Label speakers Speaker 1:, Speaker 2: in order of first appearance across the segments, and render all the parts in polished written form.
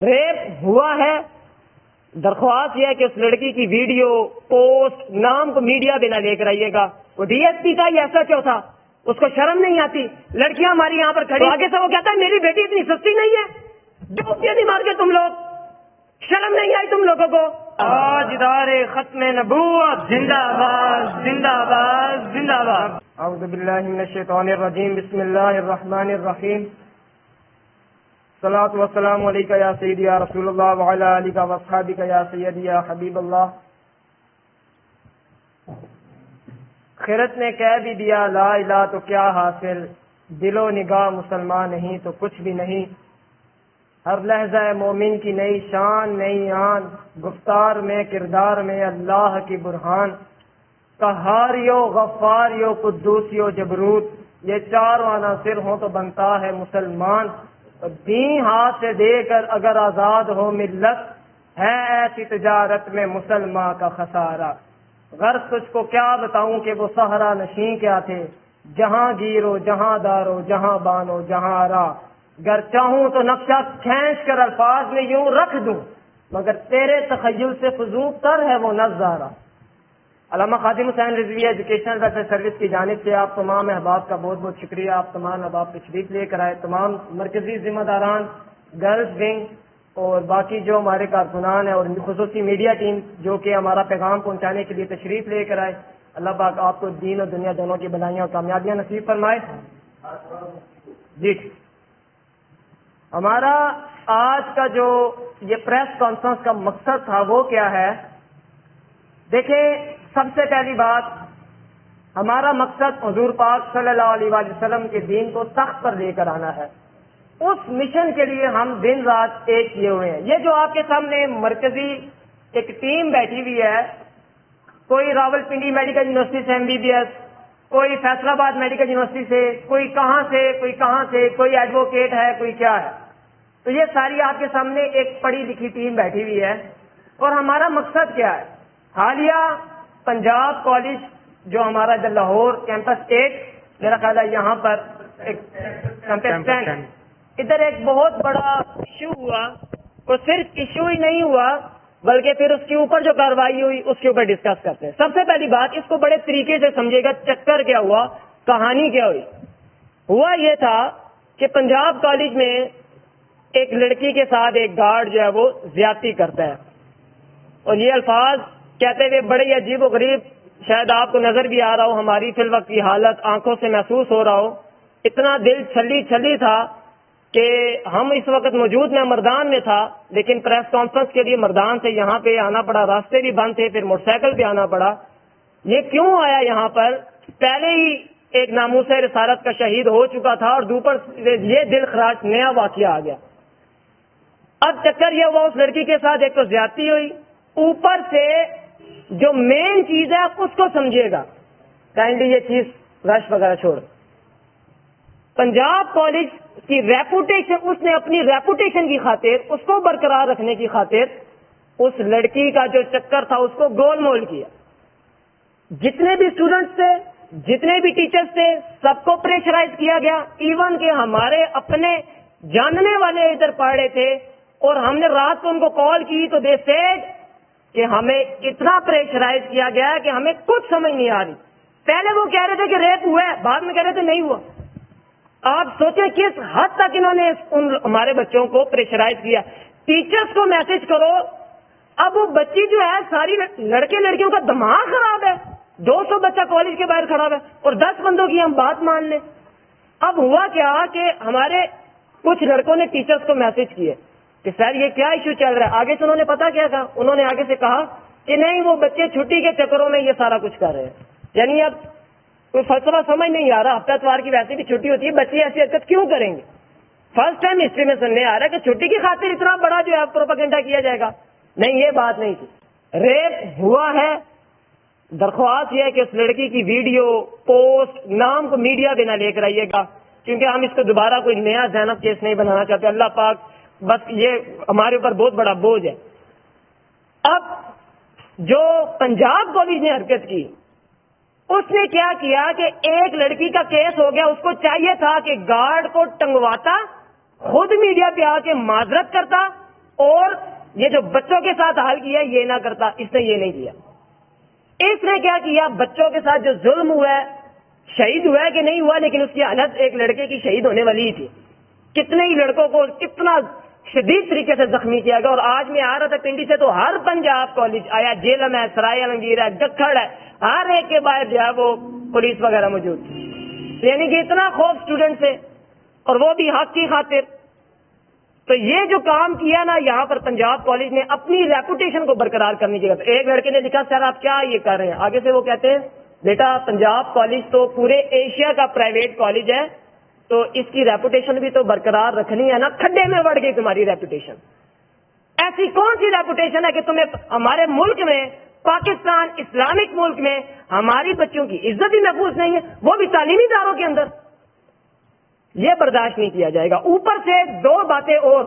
Speaker 1: Rape ہوا ہے، درخواست یہ ہے کہ اس لڑکی کی ویڈیو پوسٹ نام کو میڈیا پہ نہ لے کر آئیے گا۔ وہ ڈی ایس پی تھا یا ایسا کیوں تھا؟ اس کو شرم نہیں آتی؟ لڑکیاں ہماری یہاں پر کھڑی، آگے سے وہ کہتا ہے میری بیٹی اتنی سستی نہیں ہے، ڈوبیاں نہیں مار کے تم لوگ، شرم نہیں آئی تم لوگوں کو؟ آج ادارے ختم نبوت زندہ باد زندہ باد زندہ باد۔ اعوذ باللہ من الشیطان الرجیم، بسم اللہ الرحمن الرحیم، صلاۃ والسلام علیکہ یا سیدی یا رسول اللہ وعلی آلک واصحابک یا سیدی یا حبیب اللہ۔ خیرت نے کہہ بھی دیا لا الہ تو کیا حاصل، دل و نگاہ مسلمان نہیں تو کچھ بھی نہیں۔ ہر لحظہ مومن کی نئی شان نئی آن، گفتار میں کردار میں اللہ کی برہان۔ قہاریو غفاریو قدوسیو جبروت، یہ چاروں عناصر ہوں تو بنتا ہے مسلمان۔ دین ہاتھ سے دے کر اگر آزاد ہو ملت، ہے ایسی تجارت میں مسلمان کا خسارہ۔ غرض تجھ کو کیا بتاؤں کہ وہ صحرا نشین کیا تھے، جہاں گیرو جہاں دارو جہاں بانو جہاں آرا۔ گر چاہوں تو نقشہ کھینچ کر الفاظ میں یوں رکھ دوں، مگر تیرے تخیل سے فضول تر ہے وہ نظارہ۔ علامہ Khadim Hussain Rizvi educational welfare service کی جانب سے آپ تمام احباب کا بہت بہت شکریہ۔ آپ تمام احباب تشریف لے کر آئے، تمام مرکزی ذمہ داران، گرلز ونگ اور باقی جو ہمارے کارکنان ہیں اور خصوصی میڈیا ٹیم جو کہ ہمارا پیغام پہنچانے کے لیے تشریف لے کر آئے، اللہ پاک آپ کو دین اور دنیا دونوں کی بھلائیاں اور کامیابیاں نصیب فرمائے۔ جی، ہمارا آج کا جو یہ پریس کانفرنس کا مقصد تھا وہ کیا ہے؟ دیکھیں، سب سے پہلی بات، ہمارا مقصد حضور پاک صلی اللہ علیہ وآلہ وسلم کے دین کو تخت پر لے کر آنا ہے۔ اس مشن کے لیے ہم دن رات ایک کیے ہوئے ہیں۔ یہ جو آپ کے سامنے مرکزی ایک ٹیم بیٹھی ہوئی ہے، کوئی راول پنڈی میڈیکل یونیورسٹی سے MBBS، کوئی فیصل آباد میڈیکل یونیورسٹی سے، کوئی کہاں سے کوئی کہاں سے، کوئی ایڈوکیٹ ہے کوئی کیا ہے، تو یہ ساری آپ کے سامنے ایک پڑھی لکھی ٹیم بیٹھی ہوئی ہے۔ اور ہمارا مقصد کیا ہے؟ حالیہ پنجاب کالج جو ہمارا ادھر لاہور کیمپس 8، میرا خیال ہے یہاں پر ایک کیمپس 10، ادھر ایک بہت بڑا ایشو ہوا، اور صرف ایشو ہی نہیں ہوا بلکہ پھر اس کے اوپر جو کارروائی ہوئی اس کے اوپر ڈسکس کرتے ہیں۔ سب سے پہلی بات، اس کو بڑے طریقے سے سمجھے گا، چکر کیا ہوا، کہانی کیا ہوئی۔ ہوا یہ تھا کہ پنجاب کالج میں ایک لڑکی کے ساتھ ایک گارڈ جو ہے وہ زیادتی کرتا ہے، اور یہ الفاظ کہتے ہوئے بڑے ہی عجیب و غریب، شاید آپ کو نظر بھی آ رہا ہو، ہماری فی الوقت کی حالت آنکھوں سے محسوس ہو رہا ہو، اتنا دل چھلی چھلی تھا کہ ہم اس وقت موجود میں مردان میں تھا، لیکن پریس کانفرنس کے لیے مردان سے یہاں پہ آنا پڑا، راستے بھی بند تھے، پھر موٹر سائیکل پہ آنا پڑا۔ یہ کیوں آیا یہاں پر؟ پہلے ہی ایک ناموس رسالت کا شہید ہو چکا تھا، اور دوپر یہ دل خراش نیا واقعہ آ گیا۔ اب چکر یہ ہوا، اس لڑکی کے ساتھ ایک تو زیادتی ہوئی، اوپر سے جو مین چیز ہے اس کو سمجھیے گا، کائنڈلی یہ چیز رش وغیرہ چھوڑ، پنجاب کالج کی ریپوٹیشن، اس نے اپنی ریپوٹیشن کی خاطر، اس کو برقرار رکھنے کی خاطر، اس لڑکی کا جو چکر تھا اس کو گول مول کیا۔ جتنے بھی اسٹوڈنٹس تھے، جتنے بھی ٹیچرز تھے، سب کو پریشرائز کیا گیا، ایون کہ ہمارے اپنے جاننے والے ادھر پڑھ رہے تھے، اور ہم نے رات کو ان کو کال کی تو دے سیڈ کہ ہمیں اتنا پریشرائز کیا گیا ہے کہ ہمیں کچھ سمجھ نہیں آ رہی۔ پہلے وہ کہہ رہے تھے کہ ریپ ہوا ہے، بعد میں کہہ رہے تھے نہیں ہوا۔ آپ سوچیں کس حد تک انہوں نے ہمارے بچوں کو پریشرائز کیا۔ ٹیچرز کو میسج کرو، اب وہ بچی جو ہے، ساری لڑکے لڑکیوں کا دماغ خراب ہے، 200 بچہ کالج کے باہر کھڑا ہے، اور 10 بندوں کی ہم بات مان لیں۔ اب ہوا کیا کہ ہمارے کچھ لڑکوں نے ٹیچرز کو میسج کیے کہ سر یہ کیا ایشو چل رہا ہے۔ آگے سے انہوں نے پتا کیا کہا، انہوں نے آگے سے کہا کہ نہیں، وہ بچے چھٹی کے چکروں میں یہ سارا کچھ کر رہے ہیں۔ یعنی اب کوئی فلسفہ سمجھ نہیں آ رہا، ہفتہ اتوار کی ویسے بھی چھٹی ہوتی ہے، بچے ایسی حرکت کیوں کریں گے؟ فرسٹ ٹائم ہسٹری میں سننے آ رہا ہے کہ چھٹی کی خاطر اتنا بڑا جو ہے پروپیگنڈا کیا جائے گا۔ نہیں، یہ بات نہیں تھی، ریپ ہوا ہے۔ درخواست یہ ہے کہ اس لڑکی کی ویڈیو پوسٹ نام کو میڈیا پہ نہ لے کر آئیے گا، کیونکہ ہم اس کو دوبارہ کوئی نیا زینب کیس نہیں بنانا چاہتے۔ اللہ پاک بس یہ ہمارے اوپر بہت بڑا بوجھ ہے۔ اب جو پنجاب کالج نے حرکت کی، اس نے کیا کیا کہ ایک لڑکی کا کیس ہو گیا، اس کو چاہیے تھا کہ گارڈ کو ٹنگواتا، خود میڈیا پہ آ کے معذرت کرتا اور یہ جو بچوں کے ساتھ حال کیا یہ نہ کرتا، اس نے یہ نہیں کیا. اس نے کیا کیا؟ بچوں کے ساتھ جو ظلم ہوا ہے، شہید ہوا ہے کہ نہیں ہوا، لیکن اس کی حالت ایک لڑکے کی شہید ہونے والی ہی تھی. کتنے ہی لڑکوں کو کتنا شدید طریقے سے زخمی کیا گیا. اور آج میں آ رہا تھا پنڈی سے، تو ہر پنجاب کالج آیا، جیلم ہے، سرائے عالمگیر ہے، جکھڑ ہے، ہر ایک کے باہر جو ہے وہ پولیس وغیرہ موجود تھی. یعنی کہ اتنا خوف اسٹوڈنٹ سے، اور وہ بھی حق کی خاطر. تو یہ جو کام کیا نا یہاں پر پنجاب کالج نے اپنی ریپوٹیشن کو برقرار کرنے کی وجہ. ایک لڑکے نے لکھا سر آپ کیا یہ کر رہے ہیں؟ آگے سے وہ کہتے ہیں بیٹا پنجاب کالج تو پورے ایشیا کا پرائیویٹ کالج ہے، تو اس کی ریپوٹیشن بھی تو برقرار رکھنی ہے نا. کھڈے میں بڑھ گئی تمہاری ریپوٹیشن. ایسی کون سی ریپوٹیشن ہے کہ تمہیں ہمارے ملک میں، پاکستان اسلامک ملک میں، ہماری بچوں کی عزت بھی محفوظ نہیں ہے، وہ بھی تعلیمی اداروں کے اندر؟ یہ برداشت نہیں کیا جائے گا. اوپر سے دو باتیں اور،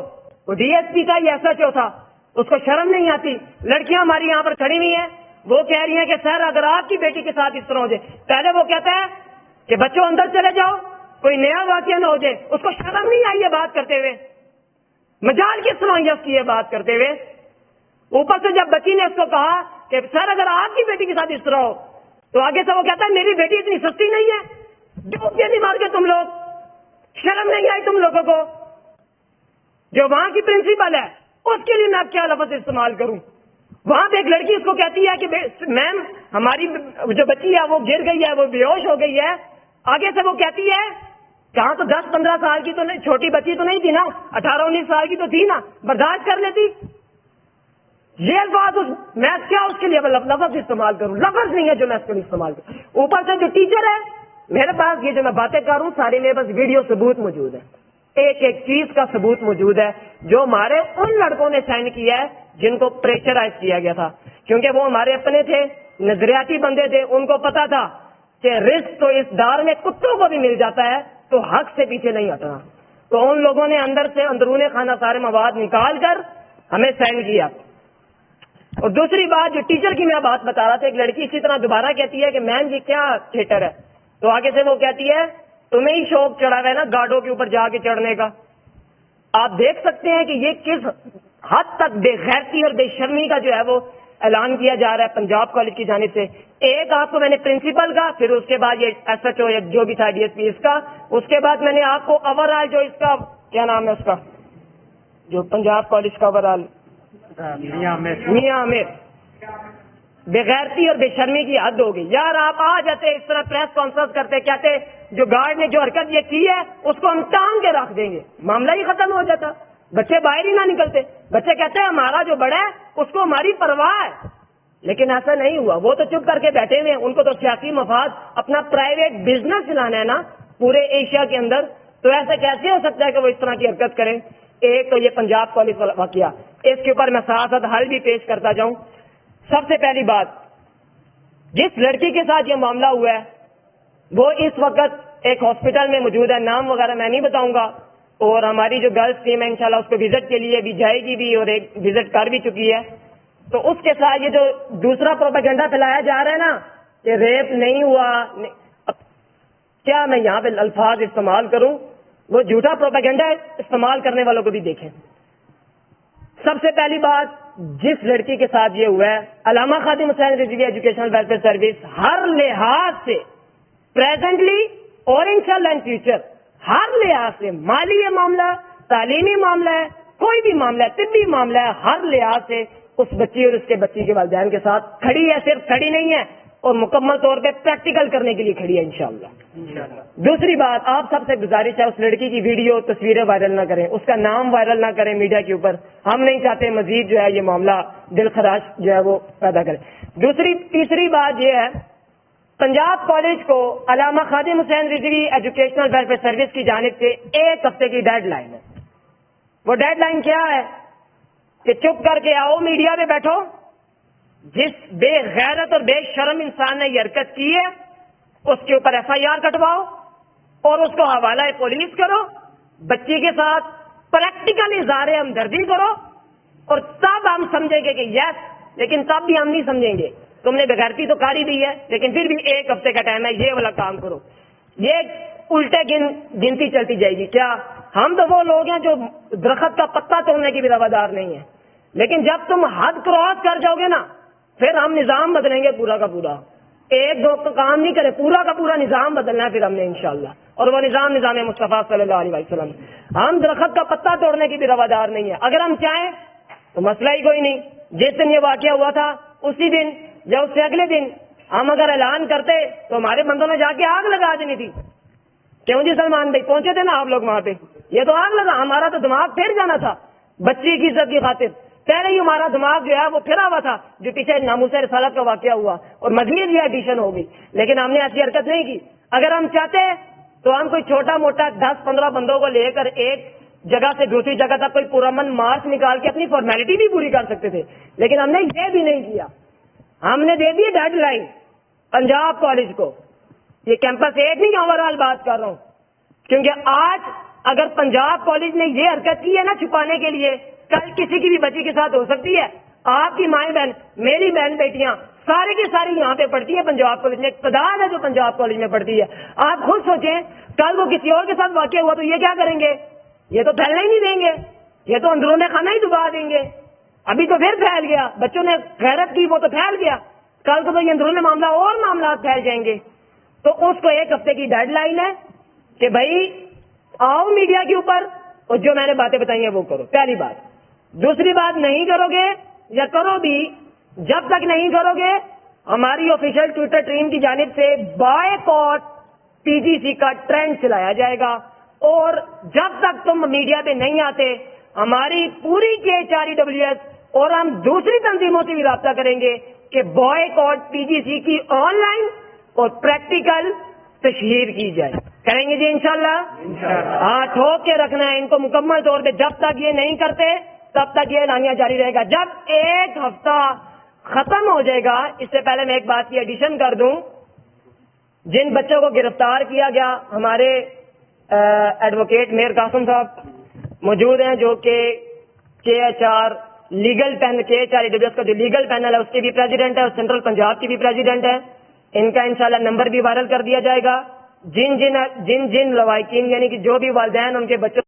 Speaker 1: وہ ڈی ایس پی کا یہ SHO تھا، اس کو شرم نہیں آتی. لڑکیاں ہماری یہاں پر کھڑی ہوئی ہیں، وہ کہہ رہی ہیں کہ سر اگر آپ کی بیٹی کے ساتھ اس طرح ہو جائے، پہلے وہ کہتا ہے کہ بچوں اندر چلے جاؤ، کوئی نیا واقعہ نہ ہو جائے. اس کو شرم نہیں آئی یہ بات کرتے ہوئے؟ مجال کس صلاحیت کی ہے بات کرتے ہوئے؟ اوپر سے جب بچی نے اس کو کہا کہ سر اگر آپ کی بیٹی کے ساتھ اس طرح ہو، تو آگے سے وہ کہتا ہے میری بیٹی اتنی سستی نہیں ہے. ڈوب کے نہیں مار کے تم لوگ، شرم نہیں آئی تم لوگوں کو؟ جو وہاں کی پرنسپل ہے اس کے لیے میں اب کیا لفظ استعمال کروں؟ وہاں پہ ایک لڑکی اس کو کہتی ہے کہ میم ہماری جو بچی ہے وہ گر گئی ہے، وہ بے ہوش ہو گئی ہے. آگے سے وہ کہتی ہے کہاں تو 10-15 سال کی تو نہیں، چھوٹی بچی تو نہیں تھی نا، 18-19 سال کی تو تھی نا، برداشت کر لیتی. یہ الفاظ میں کیا اس کے لیے لفظ استعمال کروں؟ لفظ نہیں ہے جو میں اس کے لیے استعمال کروں. اوپر سے جو ٹیچر ہے، میرے پاس یہ جو میں باتیں کر رہا ہوں ساری میرے پاس ویڈیو ثبوت موجود ہے، ایک ایک چیز کا ثبوت موجود ہے جو ہمارے ان لڑکوں نے سینڈ کیا ہے جن کو پریشرائز کیا گیا تھا. کیونکہ وہ ہمارے اپنے تھے، نظریاتی بندے تھے، ان کو پتا تھا کہ رزق تو اس دار میں کتوں کو بھی مل جاتا ہے، تو حق سے پیچھے نہیں ہٹنا. تو ان لوگوں نے اندر سے اندرون خانہ سارے مواد نکال کر ہمیں سینڈ کیا. اور دوسری بات جو ٹیچر کی میں بات بتا رہا تھا، ایک لڑکی اسی طرح دوبارہ کہتی ہے کہ میم یہ کیا تھیٹر ہے؟ تو آگے سے وہ کہتی ہے تمہیں ہی شوق چڑھا ہوا ہے نا گاڑوں کے اوپر جا کے چڑھنے کا. آپ دیکھ سکتے ہیں کہ یہ کس حد تک بے غیرتی اور بے شرمی کا جو ہے وہ اعلان کیا جا رہا ہے پنجاب کالج کی جانب سے. ایک آپ کو میں نے پرنسپل کا، پھر اس کے بعد یہ SHO جو بھی تھا DSP اس کا، اس کے بعد میں نے آپ کو اوور آل جو اس کا کیا نام ہے اس کا جو پنجاب کالج کا اوور آل میاں عامر. بغیرتی اور بے شرمی کی حد ہو گئی. یار آپ آ جاتے اس طرح پریس کانفرنس کرتے، کہتے جو گارڈ نے جو حرکت یہ کی ہے اس کو ہم ٹانگ کے رکھ دیں گے، معاملہ ہی ختم ہو جاتا. بچے باہر ہی نہ نکلتے. بچے کہتے ہیں ہمارا جو بڑا ہے اس کو ہماری پرواہ ہے، لیکن ایسا نہیں ہوا. وہ تو چپ کر کے بیٹھے ہوئے ہیں، ان کو تو سیاسی مفاد، اپنا پرائیویٹ بزنس چلانا ہے نا پورے ایشیا کے اندر. تو ایسا کیسے ہو سکتا ہے کہ وہ اس طرح کی حرکت کریں؟ ایک تو یہ پنجاب کالج والا واقعہ، اس کے اوپر میں ساتھ ساتھ حل بھی پیش کرتا جاؤں. سب سے پہلی بات، جس لڑکی کے ساتھ یہ معاملہ ہوا ہے وہ اس وقت ایک ہاسپٹل میں موجود ہے، نام وغیرہ میں نہیں بتاؤں گا. اور ہماری جو گرلس ٹیم ہے انشاءاللہ اس کو وزٹ کے لیے بھی جائے گی بھی، اور ایک وزٹ کر بھی چکی ہے. تو اس کے ساتھ یہ جو دوسرا پروپیگنڈا پھیلایا جا رہا ہے نا کہ ریپ نہیں ہوا، کیا میں یہاں پہ الفاظ استعمال کروں؟ وہ جھوٹا پروپیگنڈا استعمال کرنے والوں کو بھی دیکھیں. سب سے پہلی بات، جس لڑکی کے ساتھ یہ ہوا ہے، علامہ Khadim Hussain Rizvi educational welfare service ہر لحاظ سے پریزنٹلی اور انشاءاللہ ان فیوچر ہر لحاظ سے، مالی معاملہ، تعلیمی معاملہ ہے، کوئی بھی معاملہ ہے، طبی معاملہ ہے، ہر لحاظ سے اس بچی اور اس کے بچی کے والدین کے ساتھ کھڑی ہے. صرف کھڑی نہیں ہے اور مکمل طور پہ پریکٹیکل کرنے کے لیے کھڑی ہے انشاءاللہ. دوسری بات، آپ سب سے گزارش ہے اس لڑکی کی ویڈیو تصویریں وائرل نہ کریں، اس کا نام وائرل نہ کریں میڈیا کے اوپر. ہم نہیں چاہتے مزید جو ہے یہ معاملہ دل خراش جو ہے وہ پیدا کرے. تیسری بات یہ ہے، پنجاب کالج کو علامہ Khadim Hussain Rizvi educational welfare service کی جانب سے 1 ہفتے کی ڈیڈ لائن ہے. وہ ڈیڈ لائن کیا ہے کہ چپ کر کے آؤ، میڈیا میں بیٹھو، جس بے غیرت اور بے شرم انسان نے یہ حرکت کی ہے اس کے اوپر FIR کٹواؤ اور اس کو حوالہ پولیس کرو. بچی کے ساتھ پریکٹیکل اظہار ہمدردی کرو، اور تب ہم سمجھیں گے کہ یس. لیکن تب بھی ہم نہیں سمجھیں گے. تم نے بغیرتی تو کاری دی ہے، لیکن پھر بھی 1 ہفتے کا ٹائم ہے، یہ والا کام کرو. یہ الٹے گنتی چلتی جائے گی. کیا
Speaker 2: ہم تو وہ لوگ ہیں جو درخت کا پتا توڑنے کی بھی روادار نہیں ہے، لیکن جب تم حد کراس کر جاؤ گے نا پھر ہم نظام بدلیں گے پورا کا پورا. ایک دو تو کام نہیں کرے، پورا کا پورا نظام بدلنا ہے پھر ہم نے انشاءاللہ، اور وہ نظام مصطفیٰ صلی اللہ علیہ وسلم. ہم درخت کا پتا توڑنے کی بھی روادار نہیں ہے. اگر ہم چاہیں تو مسئلہ ہی کوئی نہیں. جس دن یہ واقعہ ہوا تھا اسی دن یا اس سے اگلے دن ہم اگر اعلان کرتے تو ہمارے بندوں نے جا کے آگ لگا دینی تھی. کیوں جی سلمان بھائی، پہنچے تھے نا آپ لوگ وہاں پہ، یہ تو آگ لگا. ہمارا تو دماغ پھر جانا تھا بچی کی عزت کی خاطر. پہلے ہی ہمارا دماغ جو ہے وہ پھرا ہوا تھا جو پیچھے ناموس رسالت کا واقعہ ہوا اور مزید بھی ایڈیشن ہو گئی، لیکن ہم نے ایسی حرکت نہیں کی. اگر ہم چاہتے تو ہم کوئی چھوٹا موٹا 10-15 بندوں کو لے کر ایک جگہ سے دوسری جگہ تک کوئی پرامن مارچ نکال کے اپنی فارمیلٹی بھی پوری کر سکتے تھے، لیکن ہم نے یہ بھی نہیں کیا. ہم نے دے دی ڈیڈ لائن پنجاب کالج کو. یہ کیمپس ایک نہیں، اوور آل بات کر رہا ہوں، کیونکہ آج اگر پنجاب کالج نے یہ حرکت کی ہے نا چھپانے کے لیے، کل کسی کی بھی بچی کے ساتھ ہو سکتی ہے. آپ کی مائیں بہن، میری بہن بیٹیاں سارے کی ساری یہاں پہ پڑھتی ہیں پنجاب کالج میں. ایک تعداد ہے جو پنجاب کالج میں پڑھتی ہے. آپ خود سوچیں کل وہ کسی اور کے ساتھ واقع ہوا تو یہ کیا کریں گے؟ یہ تو پھیلنے ہی نہیں دیں گے، یہ تو اندرون خانہ ہی ڈبا دیں گے. ابھی تو پھر پھیل گیا، بچوں نے غیرت کی وہ تو پھیل گیا، کل کو تو یہ اندرون معاملہ اور معاملات پھیل جائیں گے. تو اس کو 1 ہفتے کی ڈیڈ لائن ہے کہ بھائی آؤ میڈیا کے اوپر اور جو میں نے باتیں بتائی ہیں وہ کرو. پہلی بات. دوسری بات، نہیں کرو گے یا کرو بھی، جب تک نہیں کرو گے ہماری آفیشیل ٹویٹر ٹیم کی جانب سے بائیکاٹ پی جی سی کا ٹرینڈ چلایا جائے گا. اور جب تک تم میڈیا پہ نہیں آتے ہماری پوری KHREWS اور ہم دوسری تنظیموں سے بھی رابطہ کریں گے کہ بائیکاٹ پی جی سی کی آن لائن اور پریکٹیکل تشہیر کی جائے. کریں گے جی انشاءاللہ. ہاں، ٹھوک کے رکھنا ہے ان کو مکمل طور پہ. جب تک یہ نہیں کرتے تب تک یہ اعلانیہ جاری رہے گا. جب 1 ہفتہ ختم ہو جائے گا، اس سے پہلے میں ایک بات کی ایڈیشن کر دوں، جن بچوں کو گرفتار کیا گیا، ہمارے ایڈوکیٹ میر قاسم صاحب موجود ہیں جو کہ KHR لیگل پینل KHREWS کا جو لیگل پینل ہے اس کے بھی پریزیڈنٹ ہے اور سینٹرل پنجاب کی بھی پریزیڈنٹ ہے. ان کا انشاءاللہ نمبر بھی وائرل کر دیا جائے گا. جن لوائقین یعنی کہ جو بھی والدین ان کے بچوں